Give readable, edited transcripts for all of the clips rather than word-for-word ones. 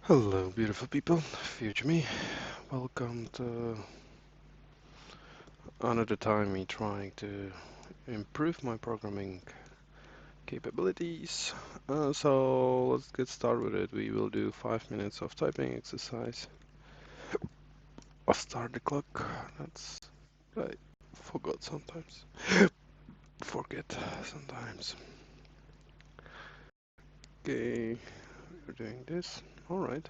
Hello, beautiful people. Future me. Welcome to another time me trying to improve my programming capabilities. So let's get started with it. We will do 5 minutes of typing exercise. I'll start the clock. I forgot sometimes. Forget sometimes. Okay, we're doing this. All right.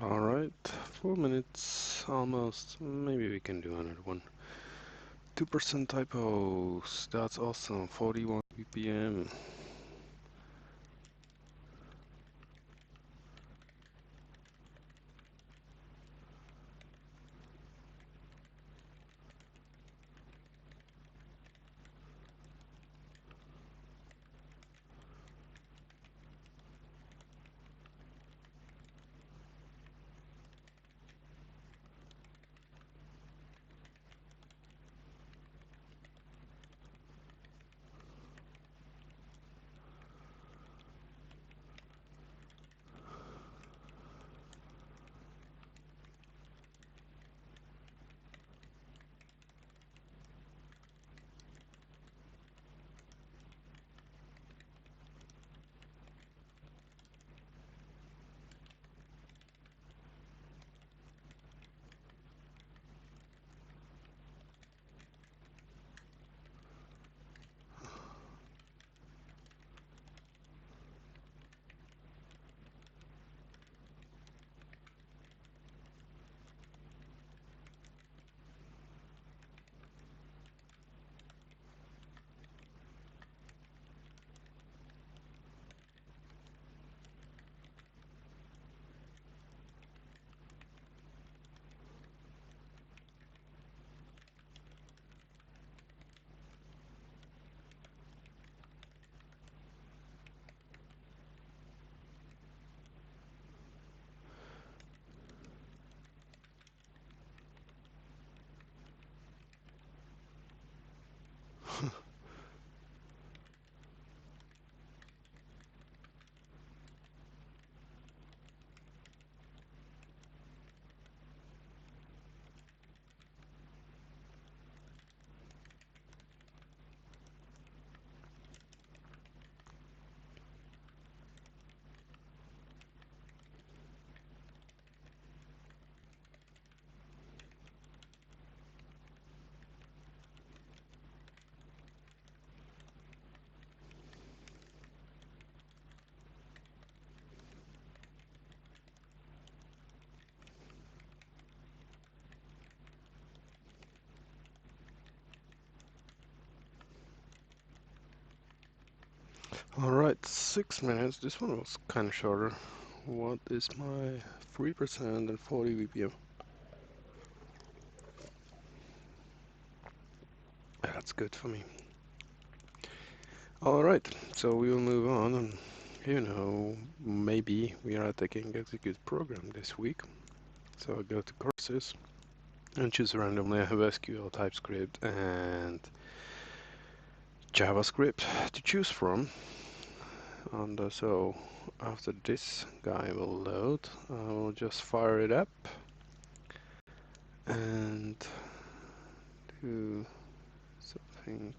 All right. 4 minutes almost. Maybe we can do another one. 2% typos. That's awesome. 41 ppm. 6 minutes. This one was kind of shorter. What is my 3% and 40 VPM? That's good for me. Alright, so we will move on and maybe we are taking execute program this week. So I go to courses and choose randomly. I have SQL, TypeScript and JavaScript to choose from. And so after this guy will load, I will just fire it up and do something.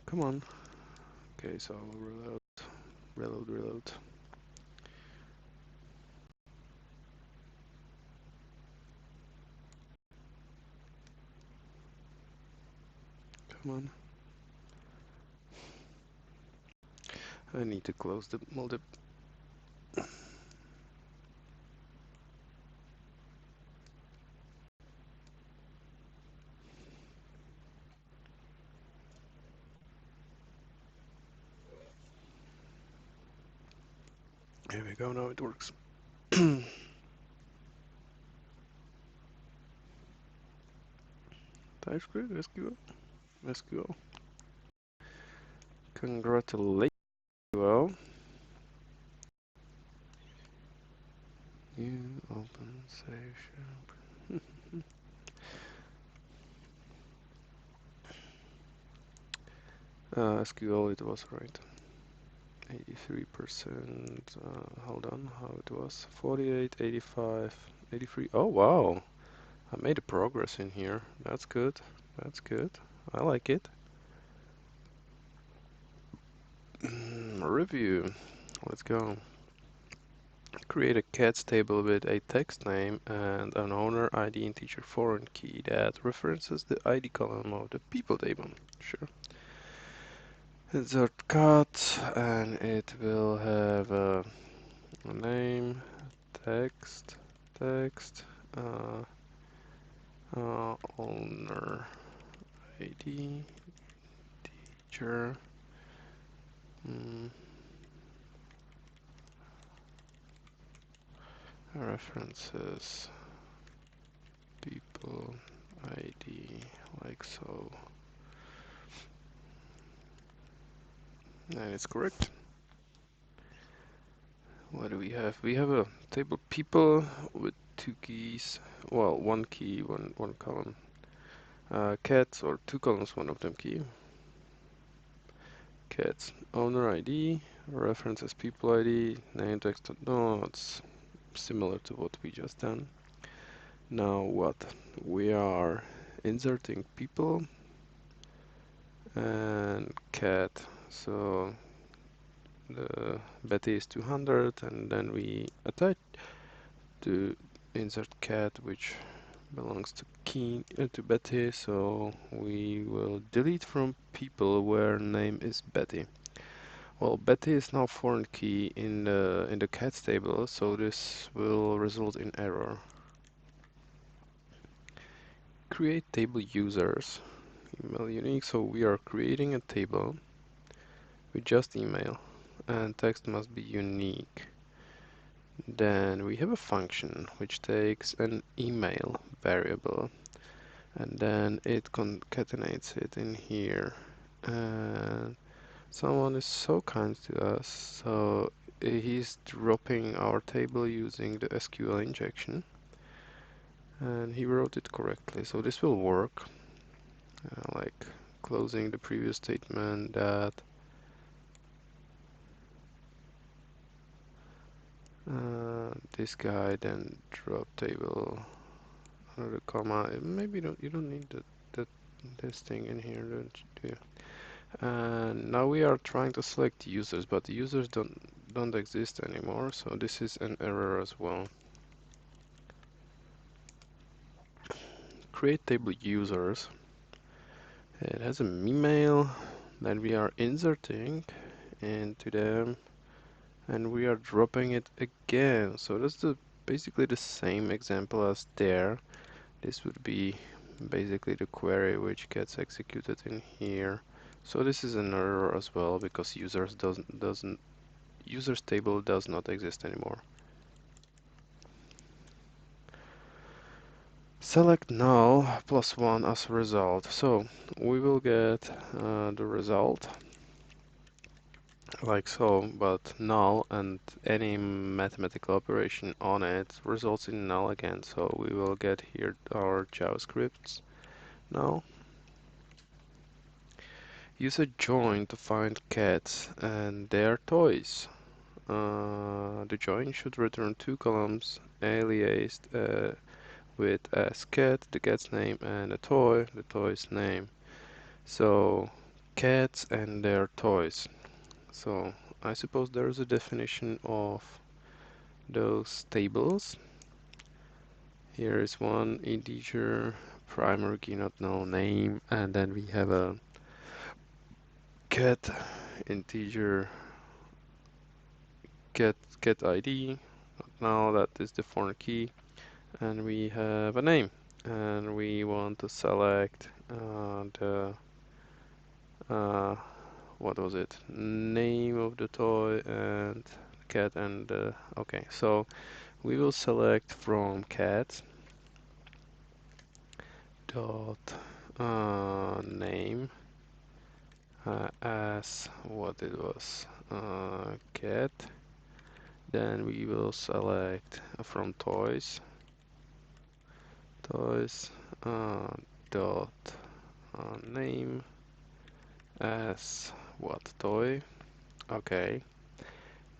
Come on. Okay, so I'll reload. Come on. I need to close the multi. Here we go, now it works. TypeScript, SQL. Congratulations. Well, new open session. SQL, it was right. 83%. Hold on, how it was? 48, 85, 83. Oh wow, I made a progress in here. That's good. That's good. I like it. Review. Let's go. Create a cats table with a text name and an owner ID integer foreign key that references the ID column of the people table. Sure. Insert cat and it will have a name, text, owner ID, teacher, references, people, ID, like so. And it's correct. What do we have? We have a table people with 2 keys. Well, 1 key, one column. Cats or 2 columns, one of them key. Cats owner ID, references people ID, name text. No, it's similar to what we just done. Now what? We are inserting people and cat. So the Betty is 200 and then we attach to insert cat which belongs to to Betty, so we will delete from people where name is Betty. Well, Betty is now foreign key in the cats table, so this will result in error. Create table users. Email unique, so we are creating a table with just email and text must be unique. Then we have a function which takes an email variable and then it concatenates it in here. And someone is so kind to us, so he's dropping our table using the SQL injection and he wrote it correctly, so this will work. Like closing the previous statement that this guy then drop table under the comma. Maybe you don't need this thing in here, don't you? And now we are trying to select users, but the users don't exist anymore, so this is an error as well. Create table users. It has an email that we are inserting into them and we are dropping it again. So that's basically the same example as there. This would be basically the query which gets executed in here. So this is an error as well because users table does not exist anymore. Select null plus 1 as a result. So we will get the result like so, but null and any mathematical operation on it results in null again. So we will get here our JavaScripts now. Use a join to find cats and their toys. The join should return two columns aliased with as cat, the cat's name, and a toy, the toy's name. So cats and their toys. So I suppose there is a definition of those tables. Here is one integer, primary key not known name, and then we have a cat integer cat ID. Now that is the foreign key, and we have a name, and we want to select the what was it? Name of the toy and cat and okay. So we will select from cat dot name as what it was cat. Then we will select from toys uh, dot name as what toy. Okay.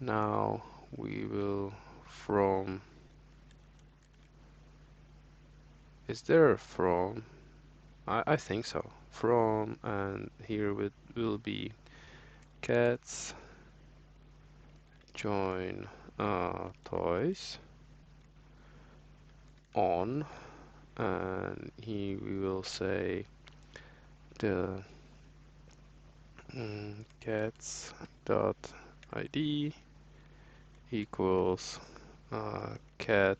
Now we will from. Is there a from? I think so. From, and here it will be cats join toys on, and here we will say the cats dot id equals cat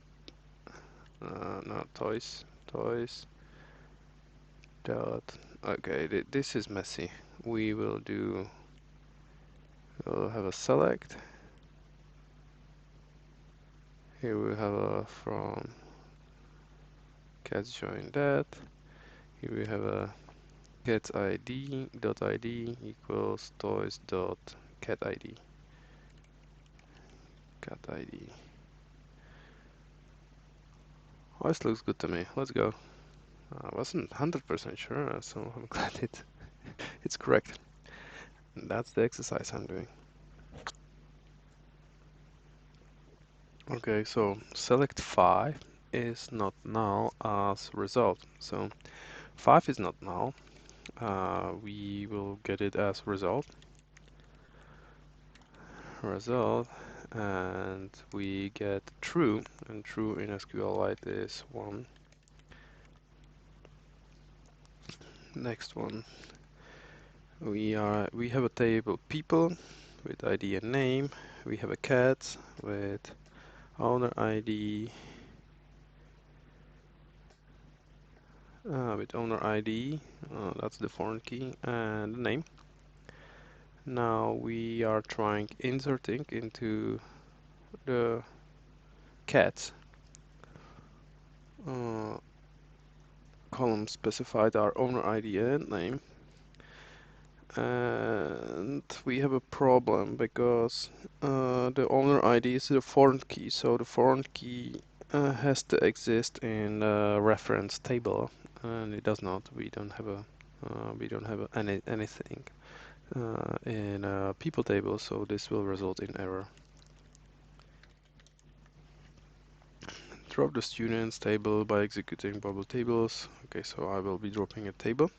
no toys dot. Okay, this is messy. We will do. We'll have a select. Here we have a from cats join that. Here we have a cat id dot id equals toys dot cat id. Cat id. Oh, this looks good to me. Let's go. I wasn't 100% sure, so I'm glad it's correct. And that's the exercise I'm doing. Okay, so select 5 is not null as result. So 5 is not null. We will get it as result, and we get true, and true in SQLite is 1. Next one, we have a table people with ID and name. We have a cat with owner ID, that's the foreign key, and the name. Now we are trying inserting into the cats column specified our owner ID and name, and we have a problem because the owner ID is the foreign key, so the foreign key has to exist in a reference table, and it does not. We don't have anything in a people table, so this will result in error. Drop the students table by executing bubble tables. Okay, so I will be dropping a table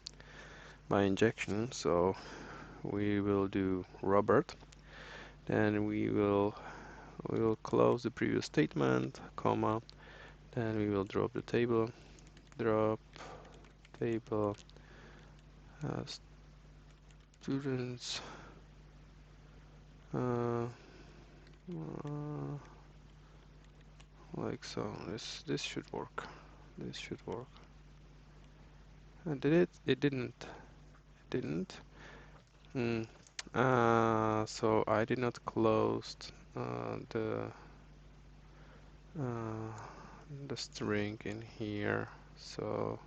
by injection. So we will do Robert. Then we will close the previous statement, comma. Then we will drop the table. Drop table students. Like so. This should work. This should work. Did it? It didn't. It didn't. Hmm. So I did not close uh, the string in here. So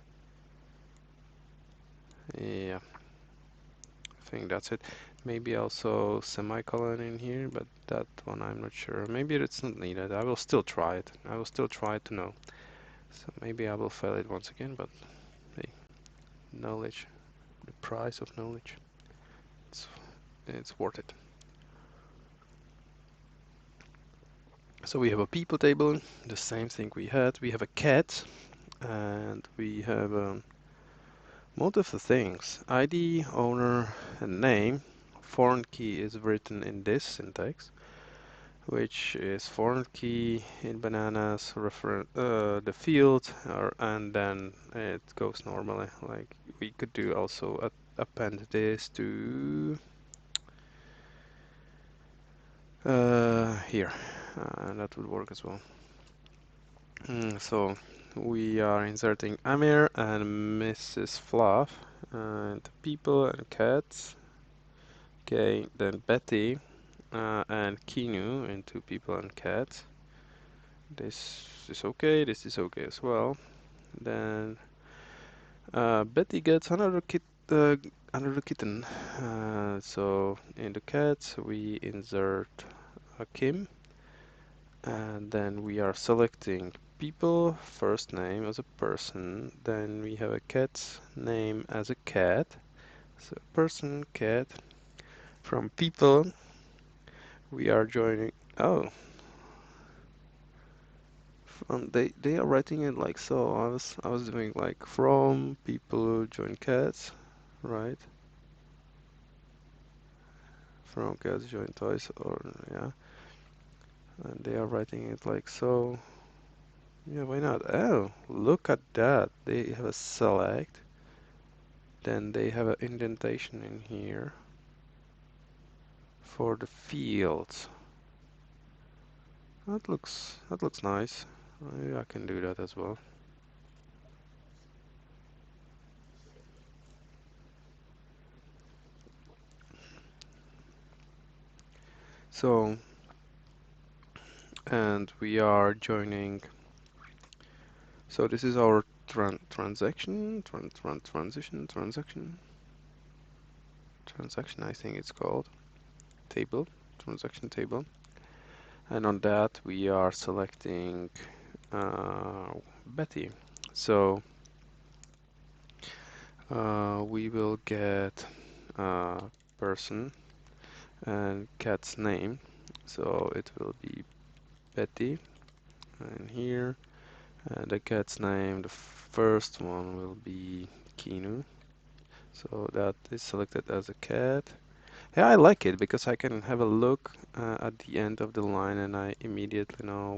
yeah, I think that's it. Maybe also semicolon in here, but that one I'm not sure. Maybe it's not needed. I will still try it. I will still try to know. So maybe I will fail it once again, but hey, knowledge, the price of knowledge, it's it's worth it. So we have a people table, the same thing we had. We have a cat, and we have most of the things. ID, owner, and name. Foreign key is written in this syntax, which is foreign key in bananas, the field, and then it goes normally. Like we could do also append this to here, and that would work as well. So we are inserting Amir and Mrs. Fluff and people and cats. Okay, then Betty and Kinu into people and cats. This is okay, this is okay as well. Then Betty gets another kitten. So in the cats we insert Kim, and then we are selecting people first name as a person. Then we have a cat's name as a cat. So person cat. From people we are joining. Oh, they are writing it like so. I was doing like from people join cats, right? From cats join toys, or yeah, and they are writing it like so. Yeah, why not? Oh, look at that. They have a select, then they have an indentation in here for the fields. That looks nice. I can do that as well. So, and we are joining. So this is our transaction. I think it's called table, transaction table. And on that we are selecting Betty. So we will get person and cat's name. So it will be Betty, and here, and the cat's name, the first one will be Kinu. So that is selected as a cat. Yeah, I like it because I can have a look at the end of the line and I immediately know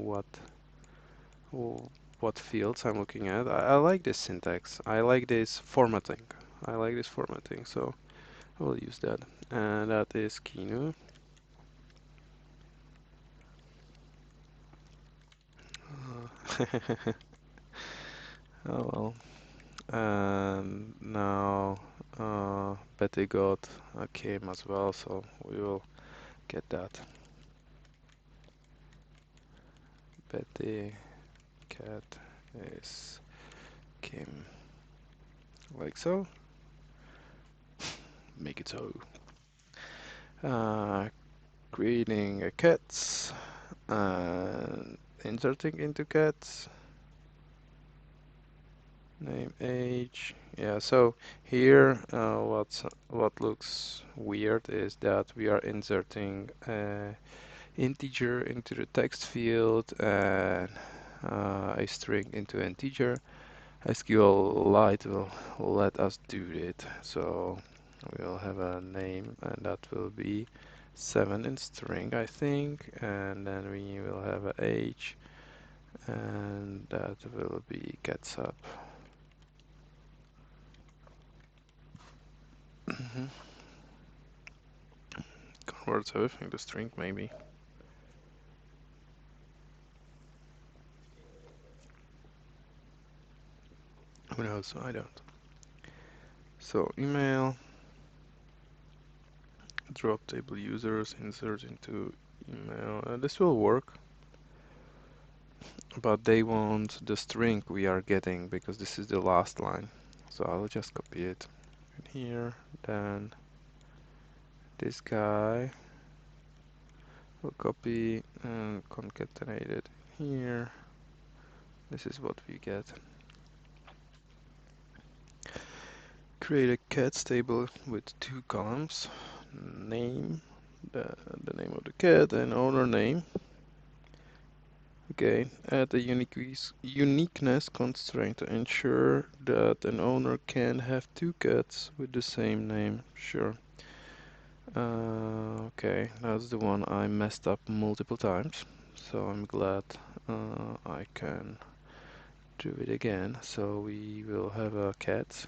what fields I'm looking at. I like this syntax. I like this formatting. So I will use that. And that is Kinu. Oh well. And now Betty got a Kim as well, so we will get that. Betty cat is Kim. Like so. Make it so. Uh, creating a cats and inserting into cats. Name, age. Yeah, so here what looks weird is that we are inserting integer into the text field and a string into integer. SQLite will let us do it. So we'll have a name and that will be 7 in string, I think, and then we will have a age and that will be getsub. Converts everything to string, maybe. Who knows? I don't. So email, drop table users, insert into email. This will work, but they want the string we are getting because this is the last line. So I'll just copy it in here. Then this guy will copy and concatenate it here. This is what we get. Create a cats table with 2 columns. Name, the name of the cat, and owner name. Okay, add a uniqueness constraint to ensure that an owner can have 2 cats with the same name. Sure. Okay, that's the one I messed up multiple times, so I'm glad I can do it again. So we will have a cat.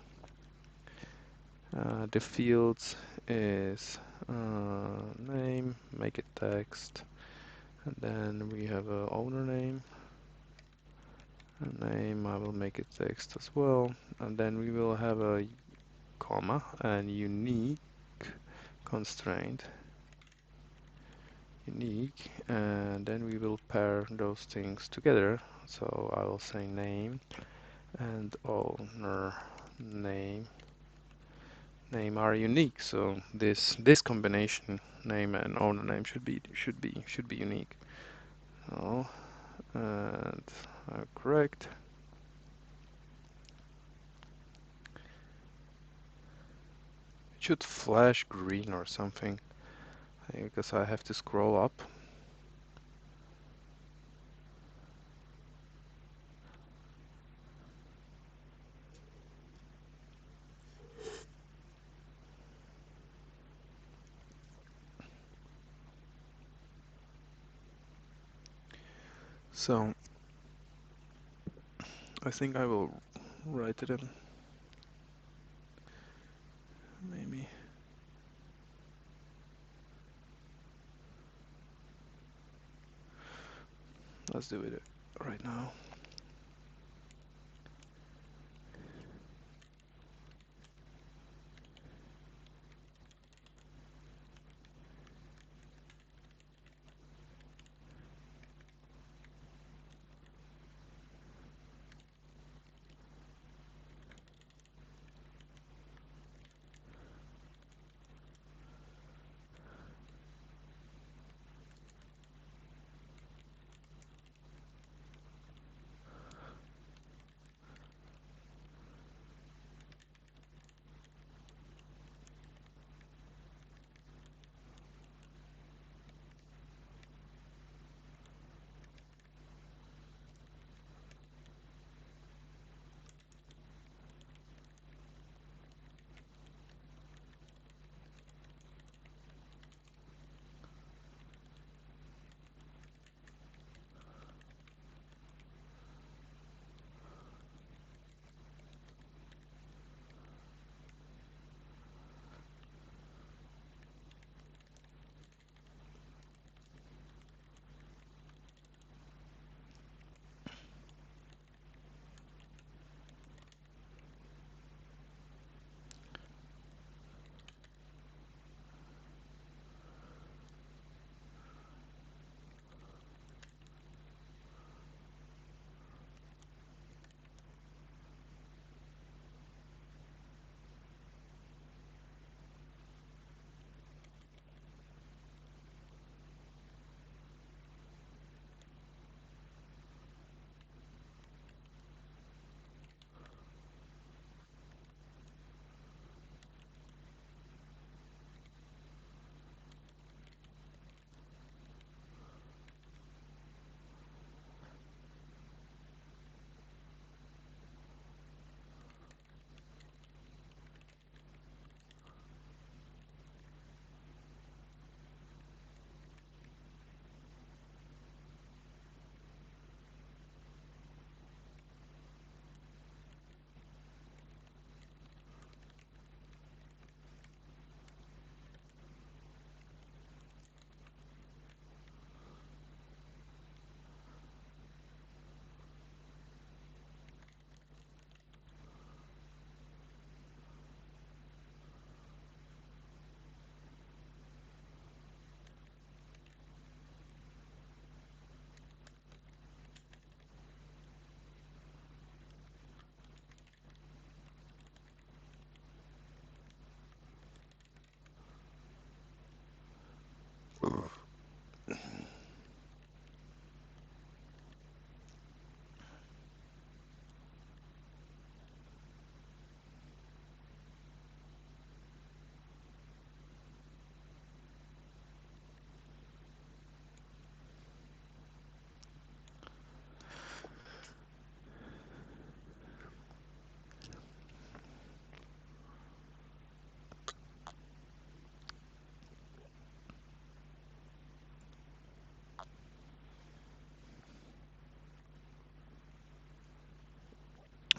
The fields is name, make it text, and then we have a owner name. A name, I will make it text as well, and then we will have a comma and unique constraint. Unique, and then we will pair those things together. So I will say name and owner name. Name are unique, so this combination name and owner name should be unique. Oh, and correct. It should flash green or something because I have to scroll up. So I think I will write it in. Maybe. Let's do it right now.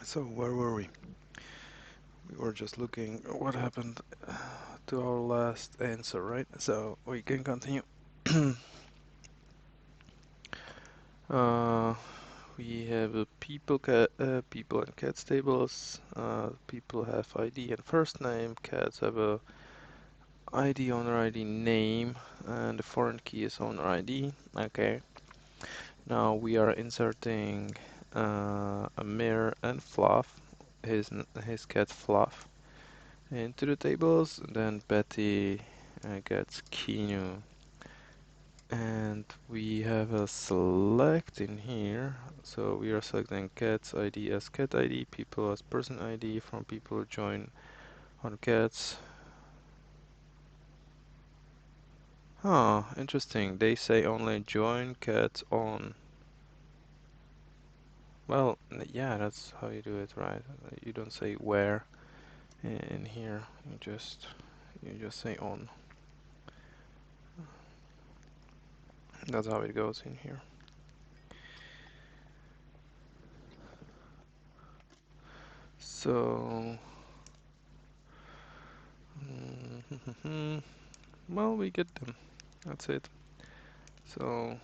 So where were we? We were just looking what happened to our last answer, right? So we can continue. uh, we have a people and cats tables. People have ID and first name. Cats have a ID, owner ID, name, and the foreign key is owner ID. Okay. Now we are inserting Amir and Fluff, his cat Fluff, into the tables. Then Betty gets Kinu, and we have a select in here. So we are selecting cat's ID as cat ID, people as person ID from people who join on cats. Oh, interesting. They say only join cats on. Well, yeah, that's how you do it, right? You don't say where in here. You just say on. That's how it goes in here. So, well, we get them. That's it. So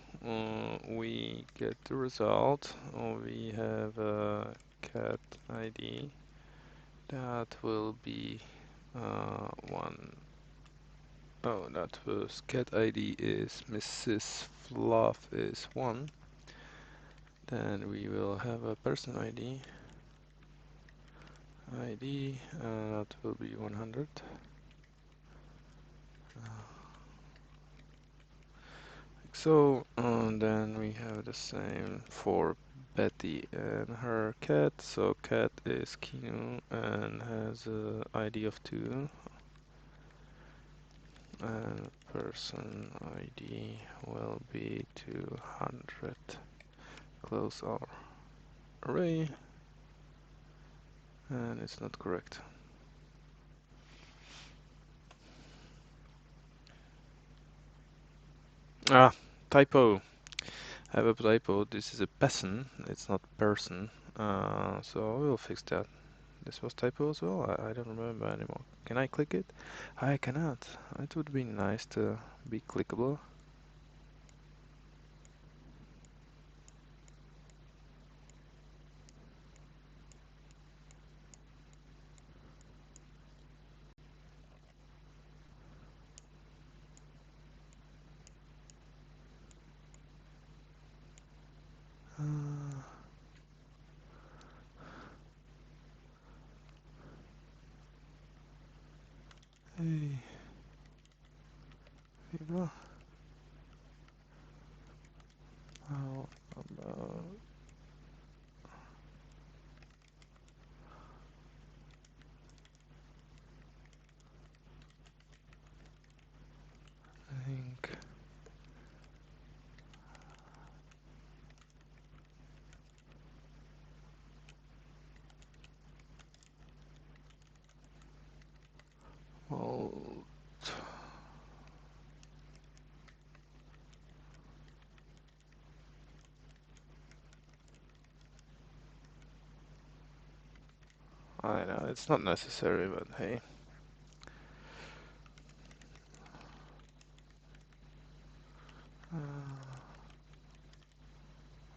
we get the result. We have a cat ID that will be one. Oh, that was cat ID is Mrs. Fluff is 1. Then we will have a person ID that will be 100. So, and then we have the same for Betty and her cat. So cat is Kinu and has a ID of 2. And person ID will be 200. Close our array. And it's not correct. Ah, typo. I have a typo. This is a person. It's not person. So we'll fix that. This was typo as well? I don't remember anymore. Can I click it? I cannot. It would be nice to be clickable. Hey, people. How about think? Well, I know it's not necessary, but hey.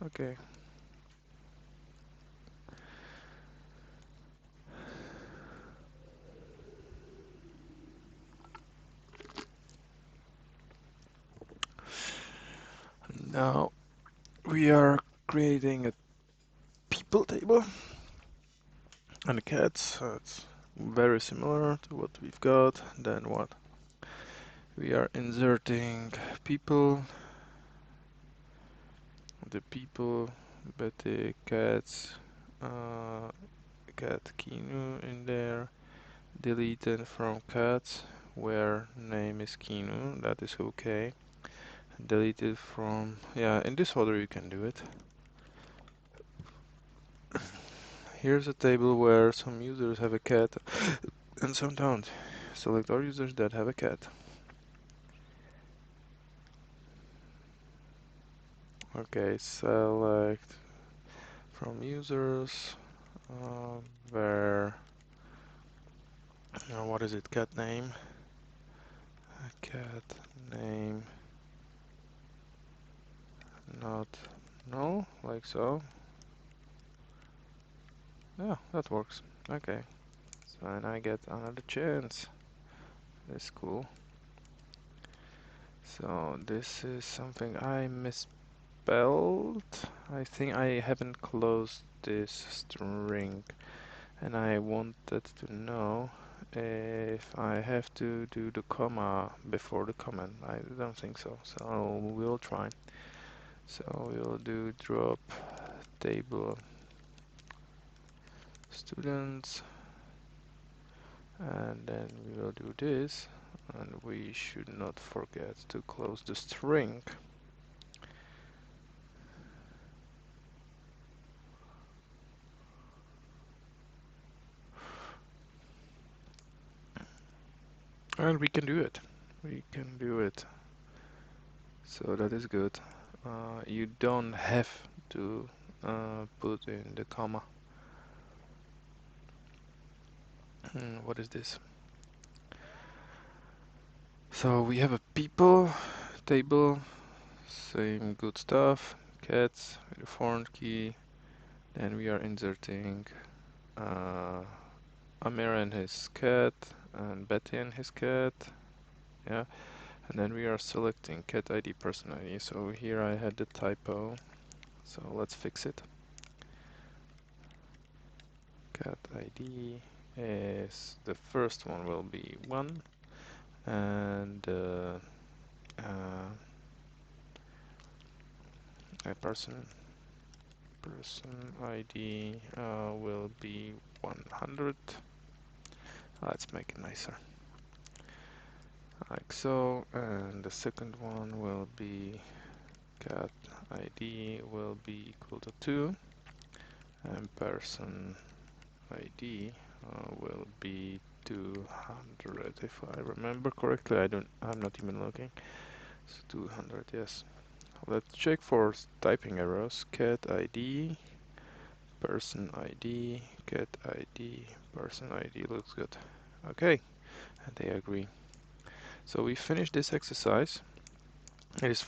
Okay. Now we are creating a people table and a cats. So it's very similar to what we've got. Then what? We are inserting people, the people, Betty, cats, cat Kinu in there, deleted from cats where name is Kinu, that is okay. Deleted from, yeah, in this order you can do it. Here's a table where some users have a cat and some don't. Select all users that have a cat. Okay, select from users. uh, where what is it? Cat name. Cat name not null, like so. Yeah, that works. Okay. So and I get another chance. That's cool. So this is something I misspelled. I think I haven't closed this string, and I wanted to know if I have to do the comma before the comment. I don't think so. So we'll try. So we'll do drop table students, and then we will do this, and we should not forget to close the string. And we can do it. We can do it. So that is good. You don't have to put in the comma. What is this? So we have a people table, same good stuff. Cats with a foreign key. Then we are inserting Amir and his cat, and Betty and his cat. Yeah, and then we are selecting cat ID, person ID. So here I had the typo. So let's fix it. Cat ID is the first one will be 1, and a person ID will be 100. Let's make it nicer, like so. And the second one will be cat ID will be equal to 2, and person ID will be 200 if I remember correctly. I'm not even looking. It's 200, yes. Let's check for typing errors. Cat ID, person ID, cat ID, person ID looks good. Okay, and they agree. So we finished this exercise. It is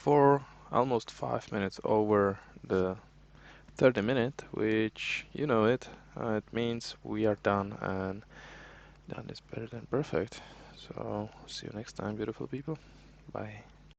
almost 5 minutes over the 30 minute, which you know it. It means we are done, and done is better than perfect. So see you next time, beautiful people. Bye.